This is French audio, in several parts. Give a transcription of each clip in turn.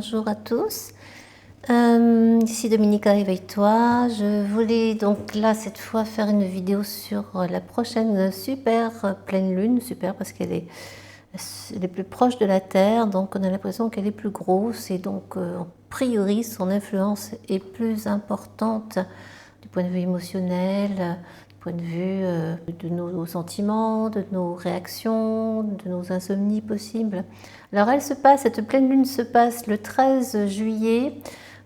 bonjour à tous. Ici Dominica, éveille-toi. Je voulais donc là cette fois faire une vidéo sur la prochaine super pleine lune, super parce elle est plus proche de la Terre, donc on a l'impression qu'elle est plus grosse et donc a priori son influence est plus importante du point de vue émotionnel, du point de vue de nos sentiments, de nos réactions, de nos insomnies possibles. Alors cette pleine lune se passe le 13 juillet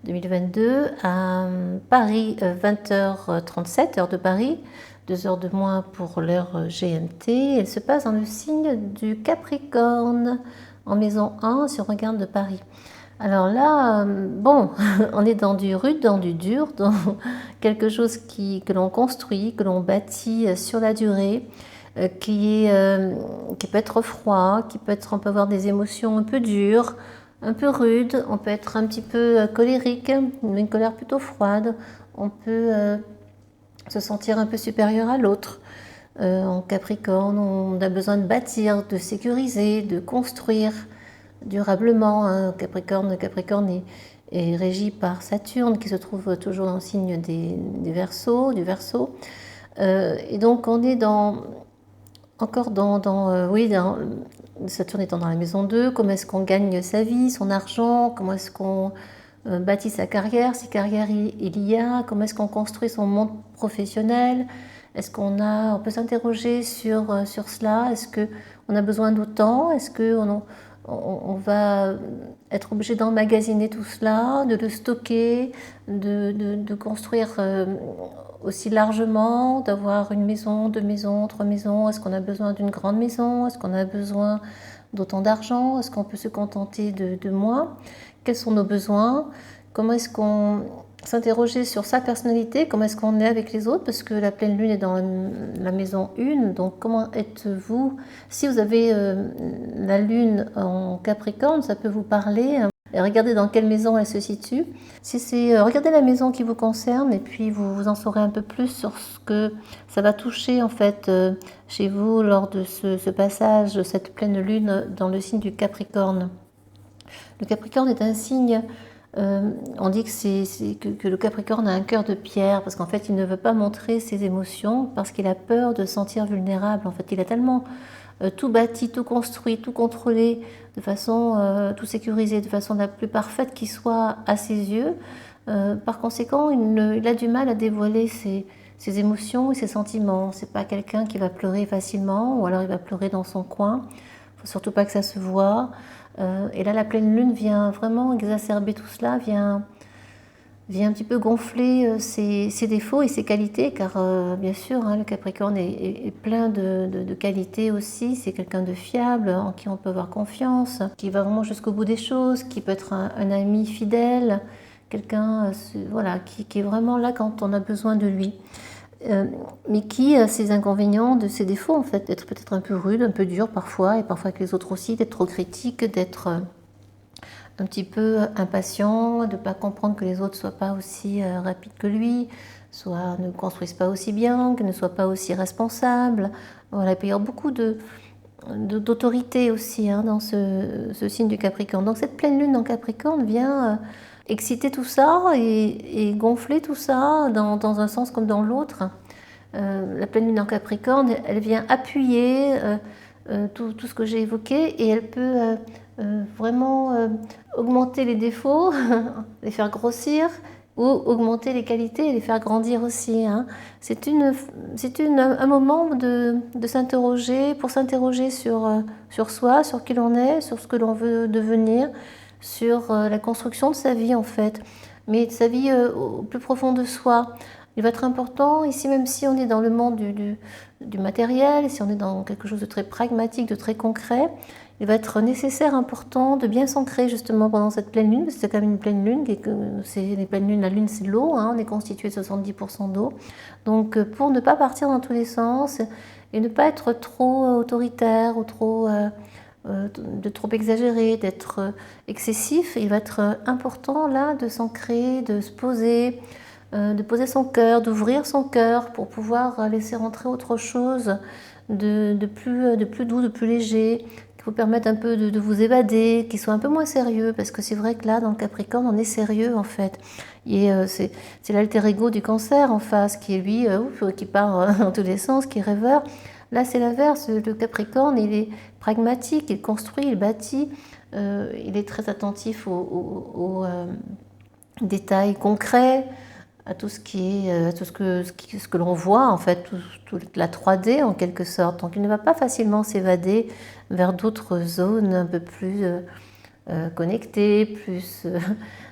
2022 à Paris, 20h37, heure de Paris, 2 heures de moins pour l'heure GMT. Elle se passe dans le signe du Capricorne, en maison 1, si on regarde de Paris. Alors là, bon, on est dans du rude, dans du dur, dans quelque chose que l'on construit, que l'on bâtit sur la durée, qui peut être froid, on peut avoir des émotions un peu dures, un peu rudes, on peut être un petit peu colérique, une colère plutôt froide, on peut se sentir un peu supérieur à l'autre. En Capricorne, on a besoin de bâtir, de sécuriser, de construire durablement. Hein. Capricorne est régi par Saturne qui se trouve toujours dans le signe du Verseau. Et donc on est encore oui, Saturne étant dans la maison 2, comment est-ce qu'on gagne sa vie, son argent, comment est-ce qu'on bâtit sa carrière, si carrière il y a, comment est-ce qu'on construit son monde professionnel, on peut s'interroger sur cela, est-ce qu'on a besoin d'autant, est-ce qu'on va être obligé d'emmagasiner tout cela, de le stocker, de construire aussi largement, d'avoir une maison, 2 maisons, 3 maisons, est-ce qu'on a besoin d'une grande maison, est-ce qu'on a besoin d'autant d'argent, est-ce qu'on peut se contenter de moins, quels sont nos besoins, comment est-ce qu'on s'interroger sur sa personnalité, comment est-ce qu'on est avec les autres, parce que la pleine lune est dans la maison 1, donc comment êtes-vous, si vous avez la lune en Capricorne, ça peut vous parler, et regardez dans quelle maison elle se situe. Si c'est regardez la maison qui vous concerne et puis vous en saurez un peu plus sur ce que ça va toucher en fait chez vous lors de ce passage de cette pleine lune dans le signe du Capricorne. Le Capricorne est un signe, on dit que le Capricorne a un cœur de pierre parce qu'en fait il ne veut pas montrer ses émotions parce qu'il a peur de se sentir vulnérable. En fait il a tellement tout bâti, tout construit, tout contrôlé, de façon tout sécurisé, de façon la plus parfaite qui soit à ses yeux. Par conséquent, il a du mal à dévoiler ses émotions et ses sentiments. C'est pas quelqu'un qui va pleurer facilement, ou alors il va pleurer dans son coin. Il faut surtout pas que ça se voie. Et là, la pleine lune vient vraiment exacerber tout cela, vient un petit peu gonfler ses défauts et ses qualités, car bien sûr, hein, le Capricorne est plein de qualités aussi. C'est quelqu'un de fiable, en qui on peut avoir confiance, qui va vraiment jusqu'au bout des choses, qui peut être un ami fidèle, quelqu'un voilà, qui est vraiment là quand on a besoin de lui. Mais qui a ses inconvénients, de ses défauts en fait, d'être peut-être un peu rude, un peu dur parfois, et parfois avec les autres aussi, d'être trop critique, d'être un petit peu impatient, de ne pas comprendre que les autres ne soient pas aussi rapides que lui, soit ne construisent pas aussi bien, que ne soient pas aussi responsables. Voilà, il peut y avoir beaucoup d'autorité aussi hein, dans ce signe du Capricorne. Donc cette pleine lune en Capricorne vient exciter tout ça et gonfler tout ça dans un sens comme dans l'autre. La pleine lune en Capricorne, elle vient appuyer tout ce que j'ai évoqué et elle peut vraiment augmenter les défauts, les faire grossir, ou augmenter les qualités et les faire grandir aussi. Hein. C'est un moment de s'interroger, pour s'interroger sur soi, sur qui l'on est, sur ce que l'on veut devenir, sur la construction de sa vie en fait, mais de sa vie au plus profond de soi. Il va être important, ici même si on est dans le monde du matériel, si on est dans quelque chose de très pragmatique, de très concret, il va être nécessaire, important de bien s'ancrer justement pendant cette pleine lune, parce que c'est quand même une pleine lune, les pleines lunes, la lune c'est l'eau, hein, on est constitué de 70% d'eau, donc pour ne pas partir dans tous les sens et ne pas être trop autoritaire ou trop exagéré, d'être excessif, il va être important là de s'ancrer, de se poser, de poser son cœur, d'ouvrir son cœur pour pouvoir laisser rentrer autre chose de plus doux, de plus léger, vous permettre un peu de vous évader, qui soit un peu moins sérieux, parce que c'est vrai que là, dans le Capricorne, on est sérieux en fait. Et c'est l'alter ego du Cancer en face, qui est lui, qui part dans tous les sens, qui est rêveur. Là, c'est l'inverse. Le Capricorne, il est pragmatique, il construit, il bâtit, il est très attentif aux détails concrets, à tout ce qui est, à tout ce que l'on voit en fait, toute la 3D en quelque sorte. Donc il ne va pas facilement s'évader vers d'autres zones un peu plus connectées, plus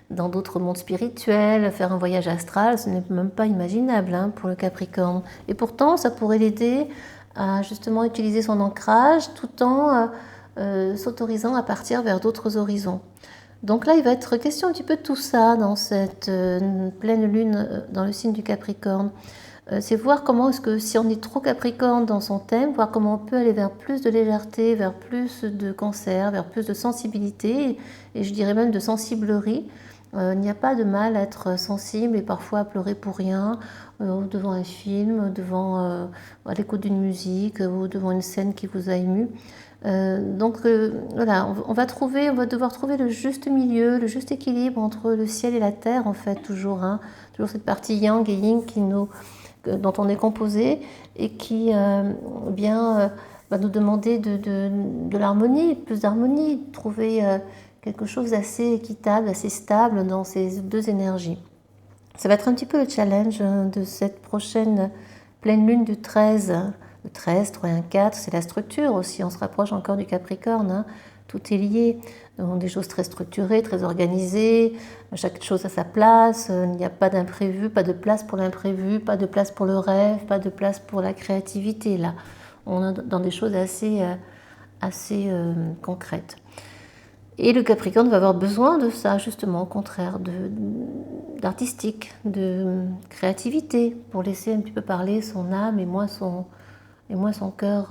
dans d'autres mondes spirituels, faire un voyage astral, ce n'est même pas imaginable hein, pour le Capricorne. Et pourtant, ça pourrait l'aider à justement utiliser son ancrage tout en s'autorisant à partir vers d'autres horizons. Donc là, il va être question un petit peu de tout ça dans cette pleine lune dans le signe du Capricorne. C'est voir comment est-ce que si on est trop Capricorne dans son thème, voir comment on peut aller vers plus de légèreté, vers plus de Cancer, vers plus de sensibilité et je dirais même de sensiblerie. Il n'y a pas de mal à être sensible et parfois à pleurer pour rien devant un film, à l'écoute d'une musique ou devant une scène qui vous a ému. Donc voilà, on va devoir trouver le juste milieu, le juste équilibre entre le ciel et la terre en fait toujours, hein, toujours cette partie yang et yin dont on est composé et qui va nous demander de l'harmonie, plus d'harmonie, de trouver quelque chose d'assez équitable, assez stable dans ces deux énergies. Ça va être un petit peu le challenge de cette prochaine pleine lune du 13. Le 13, 3 et 1, 4, c'est la structure aussi, on se rapproche encore du Capricorne, hein. Tout est lié, donc des choses très structurées, très organisées, chaque chose à sa place, il n'y a pas d'imprévu, pas de place pour l'imprévu, pas de place pour le rêve, pas de place pour la créativité, là. On est dans des choses assez concrètes. Et le Capricorne va avoir besoin de ça, justement, au contraire, d'artistique, de créativité, pour laisser un petit peu parler son âme et moins son cœur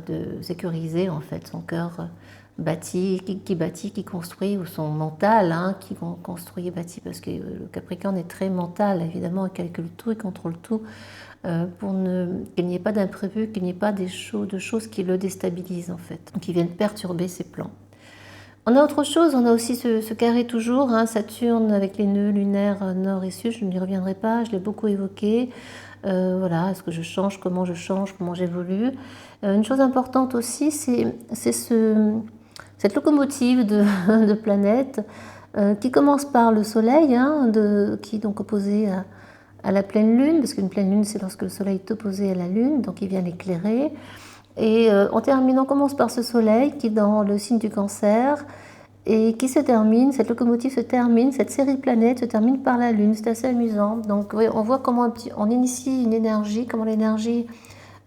de sécurisé, en fait, son cœur bâti, qui bâtit, qui construit, ou son mental qui construit et bâtit, parce que le Capricorne est très mental, évidemment, il calcule tout, il contrôle tout, pour qu'il n'y ait pas d'imprévu, qu'il n'y ait pas de choses qui le déstabilisent, en fait, qui viennent perturber ses plans. On a autre chose, on a aussi ce carré toujours, hein, Saturne avec les nœuds lunaires nord et sud, je n'y reviendrai pas, je l'ai beaucoup évoqué. Voilà, est-ce que je change, comment j'évolue. Une chose importante aussi, c'est cette locomotive de planètes qui commence par le Soleil, hein, qui est donc opposé à la pleine lune, parce qu'une pleine lune, c'est lorsque le Soleil est opposé à la lune, donc il vient l'éclairer. Et on commence par ce Soleil qui est dans le signe du Cancer et qui se termine, cette locomotive se termine, cette série de planètes se termine par la Lune. C'est assez amusant. Donc oui, on voit comment on initie une énergie, comment l'énergie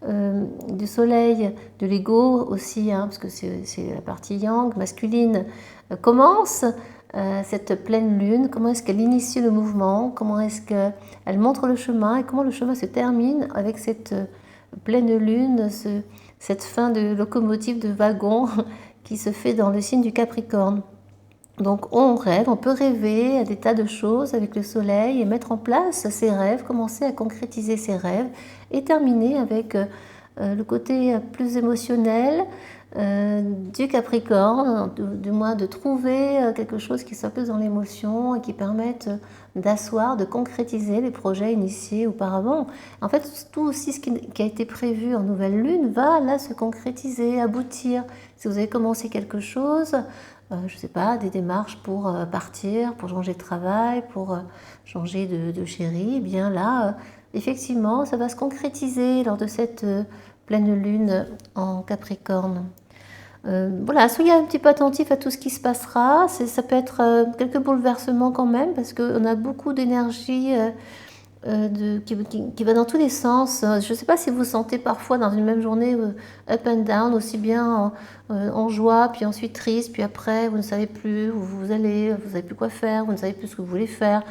du Soleil, de l'ego aussi, hein, parce que c'est la partie yang, masculine, commence cette pleine Lune, comment est-ce qu'elle initie le mouvement, comment est-ce qu'elle montre le chemin et comment le chemin se termine avec cette pleine Lune, cette fin de locomotive, de wagon qui se fait dans le signe du Capricorne. Donc on rêve, on peut rêver à des tas de choses avec le soleil et mettre en place ses rêves, commencer à concrétiser ses rêves et terminer avec le côté plus émotionnel du Capricorne, du moins de trouver quelque chose qui soit plus dans l'émotion et qui permette d'asseoir, de concrétiser les projets initiés auparavant. En fait, tout aussi ce qui a été prévu en nouvelle lune va là se concrétiser, aboutir. Si vous avez commencé quelque chose, je ne sais pas, des démarches pour partir, pour changer de travail, pour changer de chéri, eh bien là, effectivement, ça va se concrétiser lors de cette pleine lune en Capricorne. Voilà, soyez un petit peu attentifs à tout ce qui se passera. Ça peut être quelques bouleversements quand même, parce qu'on a beaucoup d'énergie qui va dans tous les sens. Je ne sais pas si vous sentez parfois dans une même journée up and down, aussi bien en joie, puis ensuite triste, puis après vous ne savez plus où vous allez, vous ne savez plus quoi faire, vous ne savez plus ce que vous voulez faire,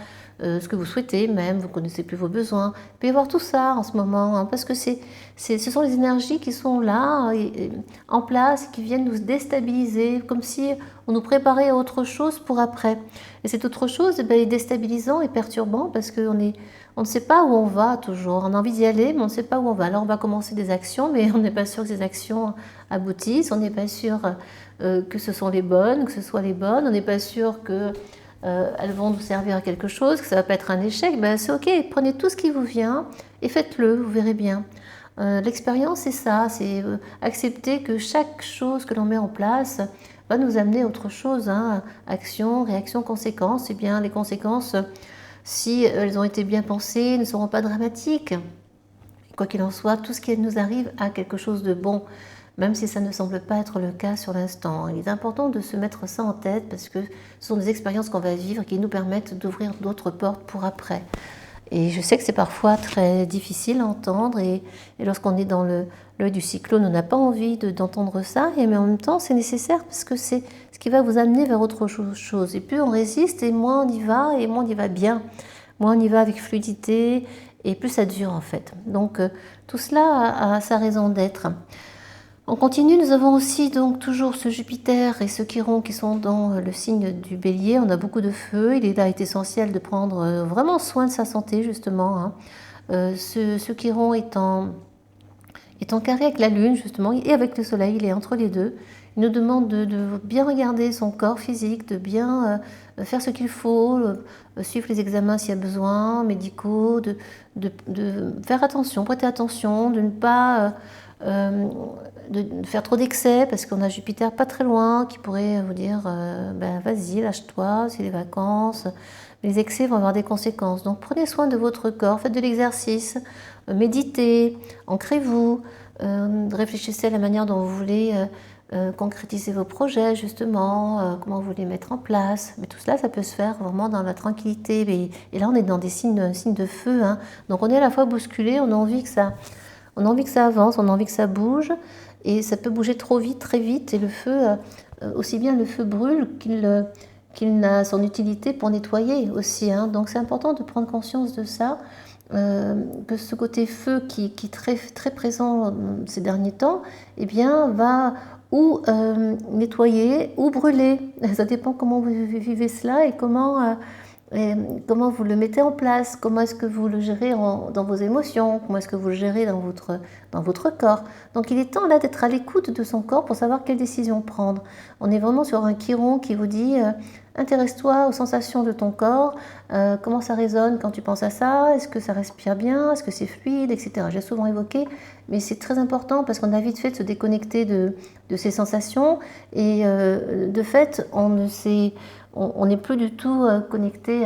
ce que vous souhaitez même, vous ne connaissez plus vos besoins. Il peut y avoir tout ça en ce moment, hein, parce que ce sont les énergies qui sont là, en place, qui viennent nous déstabiliser, comme si on nous préparait à autre chose pour après. Et cette autre chose est déstabilisant et perturbant, parce qu'on on ne sait pas où on va toujours. On a envie d'y aller, mais on ne sait pas où on va. Alors on va commencer des actions, mais on n'est pas sûr que ces actions aboutissent. On n'est pas sûr que ce sont les bonnes, que ce soit les bonnes. On n'est pas sûr que elles vont nous servir à quelque chose, que ça ne va pas être un échec. Ben, c'est ok, prenez tout ce qui vous vient et faites-le, vous verrez bien. L'expérience, c'est ça, c'est accepter que chaque chose que l'on met en place va nous amener à autre chose, hein. Action, réaction, conséquence. Eh bien, les conséquences, si elles ont été bien pensées, ne seront pas dramatiques. Quoi qu'il en soit, tout ce qui nous arrive a quelque chose de bon, même si ça ne semble pas être le cas sur l'instant. Il est important de se mettre ça en tête parce que ce sont des expériences qu'on va vivre qui nous permettent d'ouvrir d'autres portes pour après. Et je sais que c'est parfois très difficile à entendre et lorsqu'on est dans l'œil du cyclone, on n'a pas envie d'entendre ça, mais en même temps c'est nécessaire parce que c'est ce qui va vous amener vers autre chose. Et plus on résiste et moins on y va et moins on y va bien, moins on y va avec fluidité et plus ça dure en fait. Donc tout cela a sa raison d'être. On continue, nous avons aussi donc toujours ce Jupiter et ce Chiron qui sont dans le signe du Bélier. On a beaucoup de feu, il est là est essentiel de prendre vraiment soin de sa santé justement, hein. Ce Chiron est en carré avec la Lune justement et avec le Soleil, il est entre les deux. Il nous demande de bien regarder son corps physique, de bien faire ce qu'il faut, suivre les examens s'il y a besoin, médicaux, de faire attention, prêter attention, de ne pas de faire trop d'excès parce qu'on a Jupiter pas très loin qui pourrait vous dire ben vas-y, lâche-toi, c'est les vacances. Les excès vont avoir des conséquences. Donc prenez soin de votre corps, faites de l'exercice, méditez, ancrez-vous, réfléchissez à la manière dont vous voulez concrétiser vos projets justement, comment vous voulez mettre en place. Mais tout cela, ça peut se faire vraiment dans la tranquillité. Et là, on est dans des signes de feu, hein. Donc on est à la fois bousculé, on a envie que ça avance, on a envie que ça bouge. Et ça peut bouger trop vite, très vite. Et le feu, aussi bien le feu brûle qu'il n'a son utilité pour nettoyer aussi, hein. Donc c'est important de prendre conscience de ça, que ce côté feu qui est très, très présent ces derniers temps, eh bien, va ou nettoyer ou brûler. Ça dépend comment vous vivez cela et comment vous le mettez en place, comment est-ce que vous le gérez dans vos émotions, comment est-ce que vous le gérez dans votre corps. Donc il est temps là d'être à l'écoute de son corps pour savoir quelle décision prendre. On est vraiment sur un Chiron qui vous dit intéresse-toi aux sensations de ton corps, comment ça résonne quand tu penses à ça, est-ce que ça respire bien, est-ce que c'est fluide, etc. J'ai souvent évoqué, mais c'est très important parce qu'on a vite fait de se déconnecter de ces sensations et de fait on n'est plus du tout connecté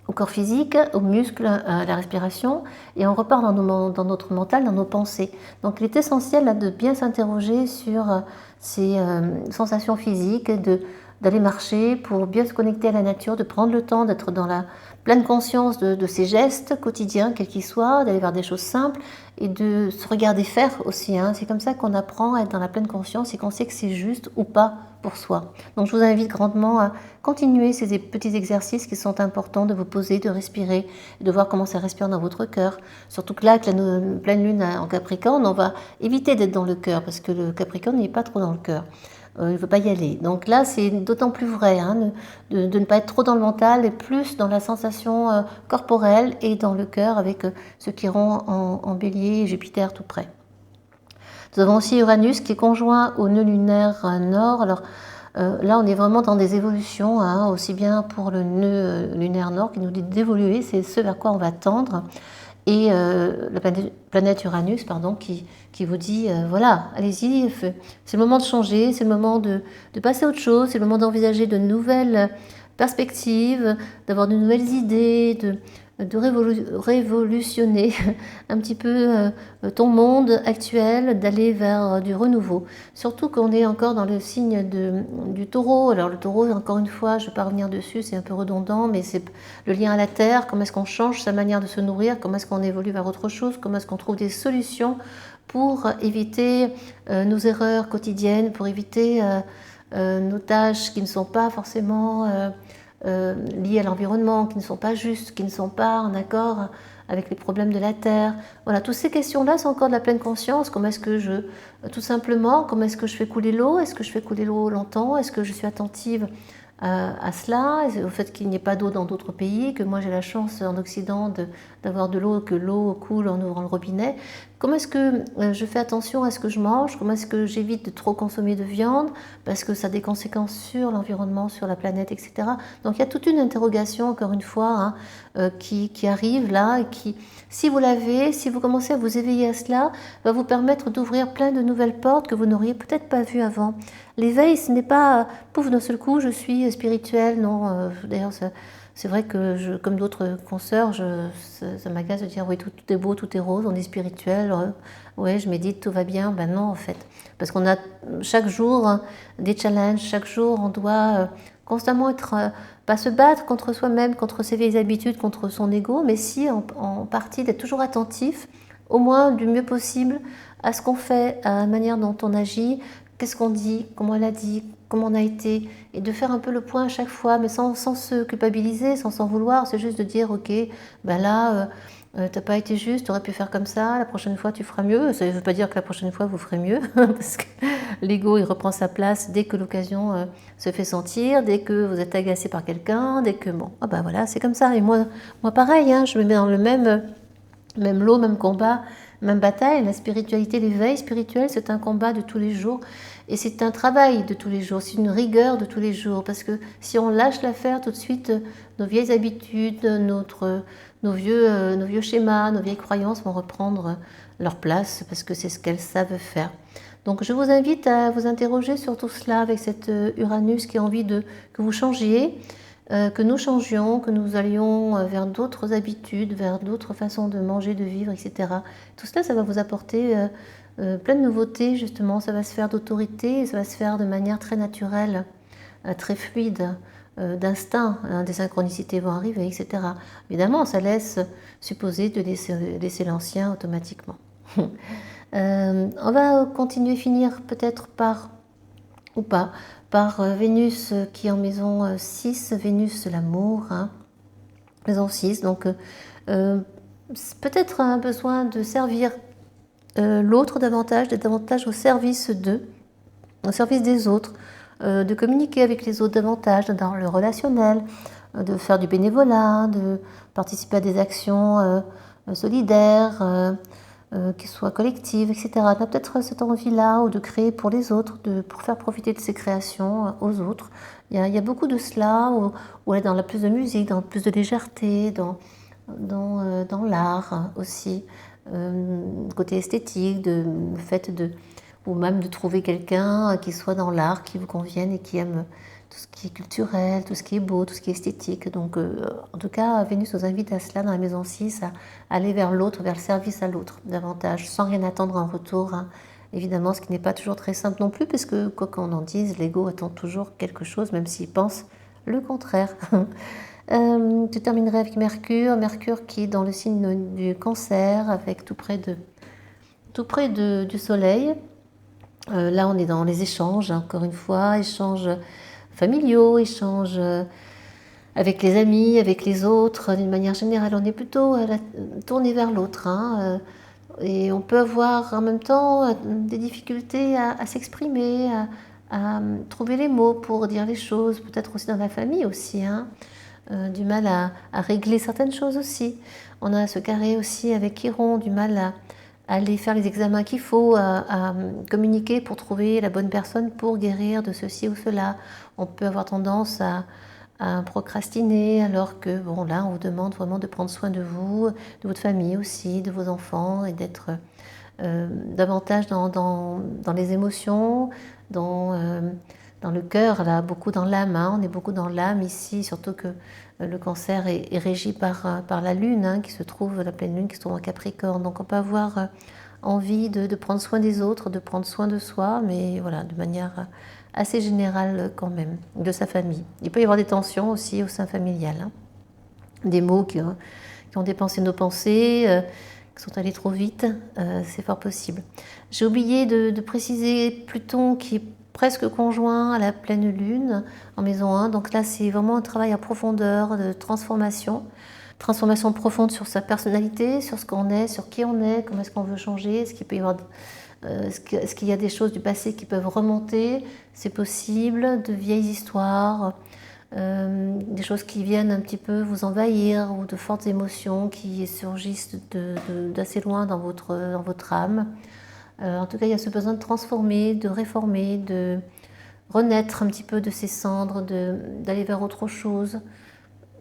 au corps physique, aux muscles, à la respiration, et on repart dans notre mental, dans nos pensées. Donc il est essentiel là, de bien s'interroger sur ces sensations physiques, d'aller marcher pour bien se connecter à la nature, de prendre le temps d'être dans la pleine conscience de ses gestes quotidiens, quels qu'ils soient, d'aller vers des choses simples et de se regarder faire aussi, hein. C'est comme ça qu'on apprend à être dans la pleine conscience et qu'on sait que c'est juste ou pas pour soi. Donc je vous invite grandement à continuer ces petits exercices qui sont importants, de vous poser, de respirer, de voir comment ça respire dans votre cœur. Surtout que là, avec la pleine lune en Capricorne, on va éviter d'être dans le cœur parce que le Capricorne n'est pas trop dans le cœur. Il ne veut pas y aller. Donc là, c'est d'autant plus vrai, hein, de ne pas être trop dans le mental et plus dans la sensation corporelle et dans le cœur avec ce Chiron en Bélier et Jupiter tout près. Nous avons aussi Uranus qui est conjoint au nœud lunaire nord. Alors là, on est vraiment dans des évolutions, hein, aussi bien pour le nœud lunaire nord qui nous dit d'évoluer, c'est ce vers quoi on va tendre. Et la planète Uranus, pardon, qui vous dit, voilà, allez-y, c'est le moment de changer, c'est le moment de passer à autre chose, c'est le moment d'envisager de nouvelles perspectives, d'avoir de nouvelles idées, de révolutionner un petit peu ton monde actuel, d'aller vers du renouveau. Surtout qu'on est encore dans le signe du taureau. Alors le taureau, encore une fois, je ne vais pas revenir dessus, c'est un peu redondant, mais c'est le lien à la terre, comment est-ce qu'on change sa manière de se nourrir, comment est-ce qu'on évolue vers autre chose, comment est-ce qu'on trouve des solutions pour éviter nos erreurs quotidiennes, pour éviter nos tâches qui ne sont pas forcément liées à l'environnement, qui ne sont pas justes, qui ne sont pas en accord avec les problèmes de la Terre. Voilà, toutes ces questions-là sont encore de la pleine conscience. Comment est-ce que tout simplement, comment est-ce que je fais couler l'eau? Est-ce que je fais couler l'eau longtemps? Est-ce que je suis attentive à cela, au fait qu'il n'y ait pas d'eau dans d'autres pays, que moi j'ai la chance en Occident d'avoir de l'eau, que l'eau coule en ouvrant le robinet. Comment est-ce que je fais attention à ce que je mange? Comment est-ce que j'évite de trop consommer de viande? Parce que ça a des conséquences sur l'environnement, sur la planète, etc. Donc il y a toute une interrogation, encore une fois, hein, qui arrive là, et qui, si vous l'avez, si vous commencez à vous éveiller à cela, va vous permettre d'ouvrir plein de nouvelles portes que vous n'auriez peut-être pas vues avant. L'éveil, ce n'est pas, pouf, d'un seul coup, je suis spirituelle, non. D'ailleurs, c'est vrai que, comme d'autres consoeurs, ça m'agace de dire, oui, tout est beau, tout est rose, on est spirituel, oui, je médite, tout va bien. Ben non, en fait. Parce qu'on a chaque jour des challenges, chaque jour, on doit constamment être, pas se battre contre soi-même, contre ses vieilles habitudes, contre son ego, mais si, en partie, d'être toujours attentif, au moins du mieux possible, à ce qu'on fait, à la manière dont on agit, qu'est-ce qu'on dit, comment elle a dit, comment on a été, et de faire un peu le point à chaque fois, mais sans se culpabiliser, sans s'en vouloir. C'est juste de dire, ok, ben là, t'as pas été juste, tu aurais pu faire comme ça, la prochaine fois tu feras mieux. Ça ne veut pas dire que la prochaine fois vous ferez mieux, parce que l'ego il reprend sa place dès que l'occasion se fait sentir, dès que vous êtes agacé par quelqu'un, dès que bon, ah ben voilà, c'est comme ça. Et moi pareil, hein, je me mets dans le même lot, même combat, même bataille. La spiritualité, l'éveil spirituel, c'est un combat de tous les jours. Et c'est un travail de tous les jours, c'est une rigueur de tous les jours. Parce que si on lâche l'affaire tout de suite, nos vieilles habitudes, nos vieux schémas, nos vieilles croyances vont reprendre leur place parce que c'est ce qu'elles savent faire. Donc je vous invite à vous interroger sur tout cela avec cet Uranus qui a envie que vous changiez, que nous changions, que nous allions vers d'autres habitudes, vers d'autres façons de manger, de vivre, etc. Tout cela, ça va vous apporter plein de nouveautés, justement. Ça va se faire d'autorité, et ça va se faire de manière très naturelle, très fluide, d'instinct. Hein, des synchronicités vont arriver, etc. Évidemment, ça laisse supposer de laisser l'ancien automatiquement. On va continuer, finir peut-être par, ou pas, par Vénus qui est en maison 6, Vénus l'amour, hein, maison 6, donc peut-être un besoin de servir l'autre davantage, d'être davantage au service d'eux, au service des autres, de communiquer avec les autres davantage dans le relationnel, de faire du bénévolat, de participer à des actions solidaires, qui soient collectives, etc. On a peut-être cette envie-là, ou de créer pour les autres, pour faire profiter de ces créations aux autres. Il y a beaucoup de cela, où elle est dans la plus de musique, dans plus de légèreté, dans l'art aussi, côté esthétique, le fait ou même de trouver quelqu'un qui soit dans l'art, qui vous convienne et qui aime tout ce qui est culturel, tout ce qui est beau, tout ce qui est esthétique. Donc, en tout cas, Vénus nous invite à cela dans la maison 6, à aller vers l'autre, vers le service à l'autre, davantage, sans rien attendre en retour. Hein. Évidemment, ce qui n'est pas toujours très simple non plus, parce que, quoi qu'on en dise, l'ego attend toujours quelque chose, même s'il pense le contraire. Je terminerai avec Mercure. Mercure qui est dans le signe du Cancer, avec tout près du Soleil. Là, on est dans les échanges, encore une fois, échanges familiaux, échanges avec les amis, avec les autres. D'une manière générale, on est plutôt tourné vers l'autre. Hein, et on peut avoir en même temps des difficultés à s'exprimer, à trouver les mots pour dire les choses, peut-être aussi dans la famille aussi. Hein, du mal à régler certaines choses aussi. On a ce carré aussi avec Chiron, du mal à aller faire les examens qu'il faut, à communiquer pour trouver la bonne personne pour guérir de ceci ou cela. On peut avoir tendance à procrastiner, alors que bon, là on vous demande vraiment de prendre soin de vous, de votre famille aussi, de vos enfants, et d'être davantage dans les émotions, dans le cœur, là, beaucoup dans l'âme. Hein. On est beaucoup dans l'âme ici, surtout que le Cancer est régi par la Lune, hein, qui se trouve, la pleine Lune qui se trouve en Capricorne. Donc on peut avoir envie de prendre soin des autres, de prendre soin de soi, mais voilà, de manière assez générale quand même, de sa famille. Il peut y avoir des tensions aussi au sein familial. Hein. Des mots qui ont dépensé nos pensées, qui sont allés trop vite, c'est fort possible. J'ai oublié de préciser Pluton qui est presque conjoint à la pleine lune en maison 1. Donc là, c'est vraiment un travail en profondeur de transformation profonde sur sa personnalité, sur ce qu'on est, sur qui on est, comment est-ce qu'on veut changer, est-ce qu'il peut y avoir, est-ce qu'il y a des choses du passé qui peuvent remonter, c'est possible, de vieilles histoires, des choses qui viennent un petit peu vous envahir ou de fortes émotions qui surgissent d'assez loin dans votre âme. En tout cas, il y a ce besoin de transformer, de réformer, de renaître un petit peu de ces cendres, d'aller vers autre chose,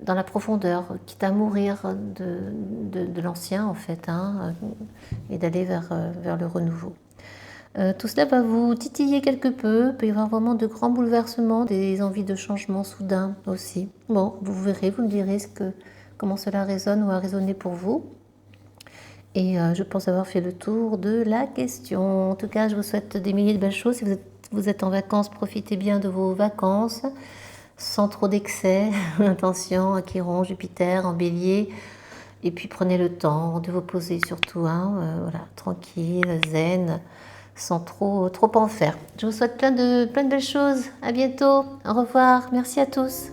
dans la profondeur, quitte à mourir de l'ancien en fait, hein, et d'aller vers le renouveau. Tout cela va vous titiller quelque peu, il peut y avoir vraiment de grands bouleversements, des envies de changement soudain aussi. Bon, vous verrez, vous me direz comment cela résonne ou a résonné pour vous. Et je pense avoir fait le tour de la question. En tout cas, je vous souhaite des milliers de belles choses. Si vous êtes en vacances, profitez bien de vos vacances, sans trop d'excès. Attention à Chiron, Jupiter, en bélier. Et puis prenez le temps de vous poser surtout, hein, voilà, tranquille, zen, sans trop en faire. Je vous souhaite plein de belles choses. À bientôt. Au revoir. Merci à tous.